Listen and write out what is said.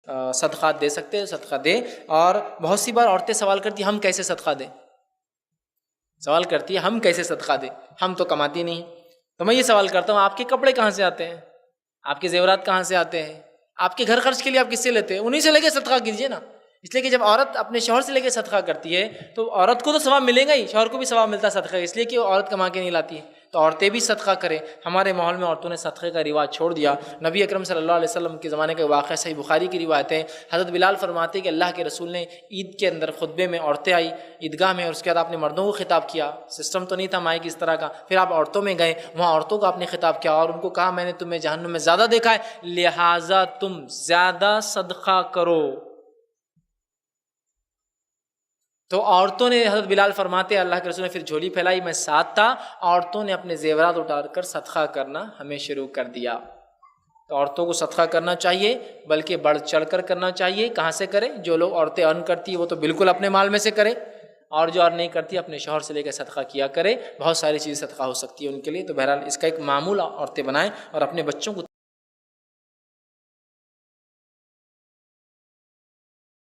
صدقات دے سکتے ہیں صدقہ دیں. اور بہت سی بار عورتیں سوال کرتی ہیں ہم کیسے صدقہ دیں، سوال کرتی ہے ہم کیسے صدقہ دیں، ہم تو کماتی نہیں. تو میں یہ سوال کرتا ہوں آپ کے کپڑے کہاں سے آتے ہیں، آپ کے زیورات کہاں سے آتے ہیں، آپ کے گھر خرچ کے لیے آپ کس سے لیتے ہیں، انہیں سے لے کے صدقہ کیجیے نا. اس لیے کہ جب عورت اپنے شوہر سے لے کے صدقہ کرتی ہے تو عورت کو تو ثواب ملے گا ہی، شوہر کو بھی ثواب ملتا ہے صدقہ، اس لیے کہ وہ عورت کما کے نہیں لاتی ہے. تو عورتیں بھی صدقہ کریں. ہمارے ماحول میں عورتوں نے صدقے کا رواج چھوڑ دیا. نبی اکرم صلی اللہ علیہ وسلم کے زمانے کا واقعہ صحیح بخاری کی روایت ہے. حضرت بلال فرماتے کہ اللہ کے رسول نے عید کے اندر خطبے میں عورتیں آئی عیدگاہ میں، اور اس کے بعد آپ نے مردوں کو خطاب کیا. سسٹم تو نہیں تھا مائک اس طرح کا. پھر آپ عورتوں میں گئے، وہاں عورتوں کو آپ نے خطاب کیا اور ان کو کہا میں نے تمہیں جہنم میں زیادہ دیکھا ہے لہٰذا تم زیادہ صدقہ کرو. تو عورتوں نے، حضرت بلال فرماتے اللہ کے رسول نے پھر جھولی پھیلائی، میں ساتھ تھا، عورتوں نے اپنے زیورات اٹھا کر صدقہ کرنا ہمیں شروع کر دیا. تو عورتوں کو صدقہ کرنا چاہیے، بلکہ بڑھ چڑھ کر کرنا چاہیے. کہاں سے کریں؟ جو لوگ عورتیں ارن کرتی ہیں وہ تو بالکل اپنے مال میں سے کریں، اور جو ارن نہیں کرتی اپنے شوہر سے لے کے صدقہ کیا کرے. بہت ساری چیزیں صدقہ ہو سکتی ہے ان کے لیے. تو بہرحال اس کا ایک معمول عورتیں بنائیں اور اپنے بچوں کو